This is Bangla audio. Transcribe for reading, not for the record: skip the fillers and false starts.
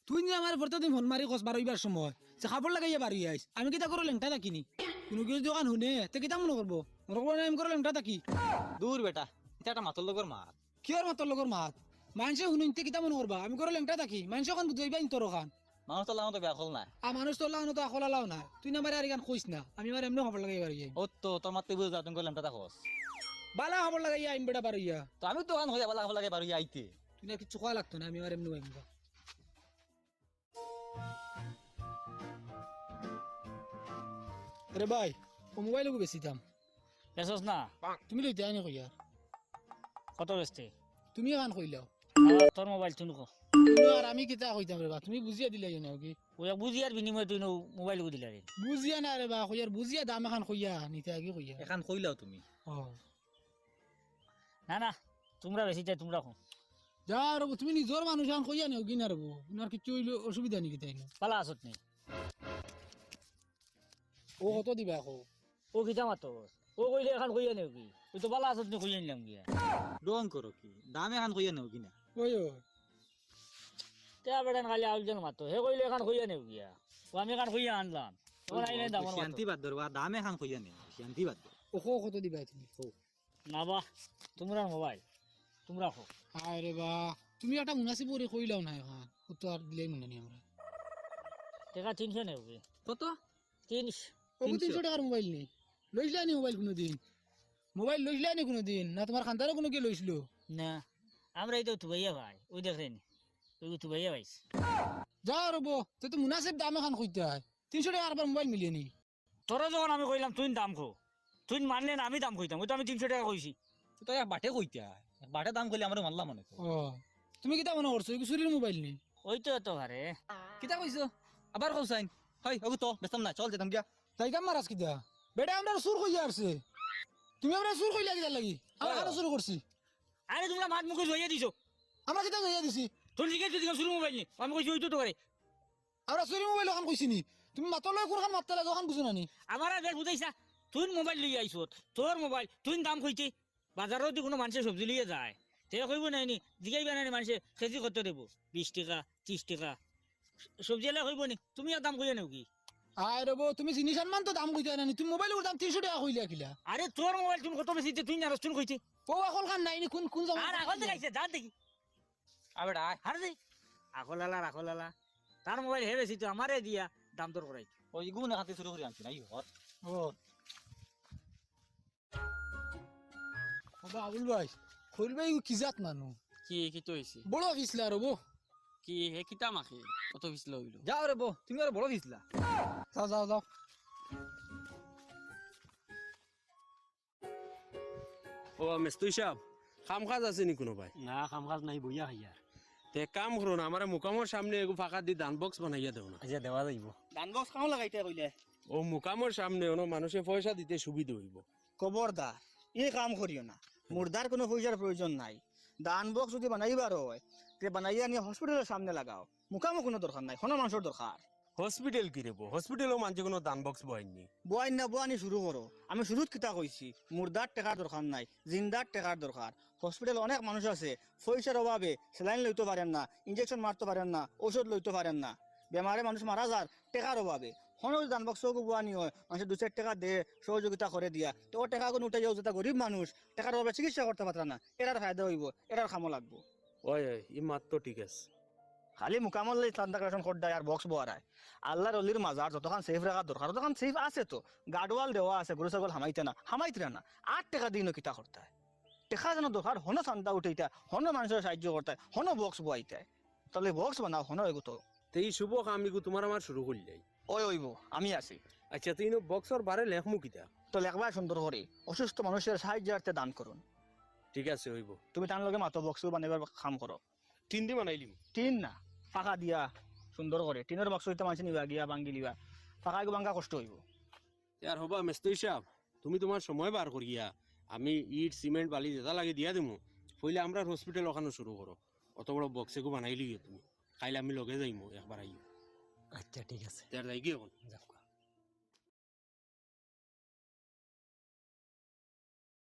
তুই যে আমার ভর্তা দিন ফোন মারি কস বারইবার সময় যে খাবার লাগাইয়া বাড়ি আইস আমি কিতা করো লেংটা থাকিনি কোনো কিছু দোকান শুনে তে কিতা মনে করবো মনে করবো না আমি করো লেংটা থাকি দূর বেটা এটা একটা মাতর লগর মাত কি আর মাতর লগর মাত মানুষে শুনুনতে কিতা মনে করবা আমি করো লেংটা থাকি মানুষে এখন বুঝাইবা ইন্তর খান মানুষ তো লাগানো তো বেয়া খোল না আর মানুষ তো লাগানো তো আকলা লাও না তুই না মারে আর গান কইস না আমি মারে এমনি খবর লাগাই বাড়ি যাই ও তো তোর মাতে বুঝ যা তুমি করলাম তা খোস বালা খবর লাগাই আইম বেটা বাড়িয়া তো আমি তো হয়ে যাবো লাগাবো লাগে বারো আইতে তুই না কিছু খাওয়া লাগতো না আমি মারে এমনি আইম আরে ভাই ও মোবাইল বেশি দাম বেসস না তুমি লইতে আনি কইয়া কত বেচতে তুমি এখন কইলাও তোর মোবাইল তুই নুকো আর আমি কিতা কইতাম রে বা তুমি বুঝিয়া দিলাই না কি ওই বুঝিয়ার বিনিময়ে তুই মোবাইল দিলা রে বুঝিয়া না রে বা কইয়ার বুঝিয়া দাম এখন কইয়া নিতে আগে কইয়া এখন কইলাও তুমি ও না না তোমরা বেশি চাই তোমরা কো যা রব তুমি নিজর মানুষ এখন কইয়া নেও কি না রব উনার কিছু হইলো অসুবিধা নেই কিতা পালা আসত নেই ও কত দিবা কো ও কিতা মাতো ও কইলে এখন কইয়া নেও কি তুই তো পালা আসত নেই কইয়া নিলাম গিয়া ডং করো কি দামে এখন কইয়া নেও কিনা ওই ও তে বেটান খালি আউজন মাতো হে কইলে এখন কইয়া নেও গিয়া ও আমি এখন কইয়া আনলাম তোমার আইলে দামর মাতো শান্তি বাদ ধরবা দামে এখন কইয়া নেও শান্তি বাদ ধর ও কত দিবা তুমি না বা তোমরা মোবাইল তোমরা কো আরে বা তুমি একটা মুনাসিব করে কইলাও না এখন ও তো আর দিলেই মনে নি আমরা টাকা 300 নেও কি কত 300 ও 300 টাকার মোবাইল নেই লইছিলা নি মোবাইল কোনোদিন মোবাইল লইছিলা নি কোনোদিন না তোমার খানদারও কোনো কি লইছিল না আমরা এই তো তুবাইয়া ভাই ওই দেখেন ওই তুবাইয়া ভাইস যা রব তো মুনাসিব দাম এখন কইতে হয় 300 টাকা আর মোবাইল মিলিয়ে নি তোরা যখন আমি কইলাম তুই দাম কো তুই মানলে না আমি দাম কইতাম ওই তো আমি 300 টাকা কইছি তো এক বাটে কইতা বাটে দাম কইলে আমরা মানলাম মনে ও তুমি কিতা মনে করছো এই চুরির মোবাইল নি ওই তো তো হারে কিতা কইছো আবার কইছাইন হয় ওগো তো বেস্তাম না চল যেতাম গিয়া তাই কাম মারাস কিতা বেটা আমরা সুর কইয়া আসছে তুমি আমরা সুর কইলা কিতা লাগি আমরা কেন শুরু করছি আরে তোমরা মাত মুখে জইয়া দিছো আমরা কিতা কইয়া দিছি তোর জিজ্ঞেস দিকে শুরু মোবাইল নি আমি কইছি ওই তো করে আমরা চুরি মোবাইল ওখান কইছি নি তুমি মাতলৈ কোনখান মাততে লাগে ওখান বুঝো না নি আমার আর বুঝাইছা তুই মোবাইল লই আইছো তোর মোবাইল তুই দাম কইতে বাজারত দি কোনো মানুষে সবজি লিয়ে যায় তে কইব নাই নি জিগাইবা নাই মানুষে কেজি কত দেব 20 টাকা 30 টাকা সবজি এলা কইব নি তুমি আর দাম কইয়া নেও কি আয় রব তুমি জিনিস আনমান তো দাম কইতে না নি তুমি মোবাইলের দাম 300 টাকা কইলা কিলা আরে তোর মোবাইল তুমি কত বেশি তুই না রস্তুন কইতে ও এখন খান নাই নি কোন কোন জায়গা আর আগল দেখাইছে যা দেখি আবার আয় আর দেই আকলালা তার মোবাইল হে বেশি তো আমারে দিয়া দাম দর করাই ওই গুণ হাতে শুরু করে আনছি না ইহর ও বাবা আবুল ভাই খৈল ভাই কি জাত মানু কি কি তো হইছে বড় অফিসলা রব কি হে কিতা মাখে কত পিছলা হইল যাও রে বো তুমি আর বড় দিছিলা যাও যাও যাও ও মেস্তুই সাহেব কাম কাজ আছে নি কোনো ভাই না কাম কাজ নাই বইয়া খাইয়া তে কাম করো না আমার মুকামর সামনে এগো ফাঁকা দি দান বক্স বানাইয়া দেও না আচ্ছা দেওয়া যাইব ডান বক্স কাও লাগাইতে কইলে ও মুকামর সামনে ওনো মানুষে পয়সা দিতে সুবিধা হইব খবরদার এই কাম করিও না মুর্দার কোনো পয়সার প্রয়োজন নাই দান বক্স যদি বানাইবার হয় তে বানাইয়া নিয়ে হসপিটালের সামনে লাগাও মুখামো কোনো দরকার নাই কোনো মানুষের দরকার হসপিটাল কি রেবো হসপিটালও মানছে কোনো দান বক্স বয়নি বয়ান না বয়ানি শুরু করো আমি শুরুত কিতা কইছি মুর্দার টাকার দরকার নাই জিন্দার টাকার দরকার হসপিটালে অনেক মানুষ আছে পয়সার অভাবে স্যালাইন লইতে পারেন না ইঞ্জেকশন মারতে পারেন না ঔষধ লইতে পারেন না বেমারে মানুষ মারা যার টাকার অভাবে কোনো দান বক্সকে বয়ানি হয় মানুষের 2-4 টাকা দে সহযোগিতা করে দিয়া তো ও টাকা কোনো উঠে যাও যেটা গরিব মানুষ টাকার অভাবে চিকিৎসা করতে পারে না এটার ফায়দা হইব এটার খামো লাগবো ওই ওই ই মাত তো ঠিক আছে খালি মুকামল চান্দা কালেকশন করদায় আর বক্স বোয়ারায় আল্লাহর অলির মাজার যতক্ষণ সেফ রাখার দরকার ততক্ষণ সেফ আছে তো গাডওয়াল দেওয়া আছে গরু ছাগল হামাইতে না 8 টাকা দিনও কিতা করতে হয় টাকা যেন দরকার হন চান্দা উঠেইতা হন মানুষের সাহায্য করতে হয় হন বক্স বইতে তাহলে বক্স বানাও হন এগো তো তে এই শুভ কাম ইগো তোমার আমার শুরু করলাই ওই ওইব আমি আছি আচ্ছা তুই বক্সর বারে লেখমু কিতা তো লেখবার সুন্দর করে অসুস্থ মানুষের সাহায্যার্থে দান করুন ঠিক আছে হইব তুমি তার লগে মাতো বক্স বানাইবার কাম করো 3 দিন বানাইলিম টিন না ফাঁকা দিয়া সুন্দর করে টিনের বক্স হইতে মানুষ নিবা গিয়া ভাঙ্গি লিবা ফাঁকা ভাঙ্গা কষ্ট হইব আর হবা মেস্তুই সাহেব তুমি তোমার সময় বার করিয়া আমি ইট সিমেন্ট বালি যেটা লাগে দিয়া দিমু পইলে আমরা হসপিটাল ওখানে শুরু করো অত বড় বক্সে গো বানাইলি তুমি খাইলে আমি লগে যাইমু একবার আইও আচ্ছা ঠিক আছে তার যাই কি এখন যাও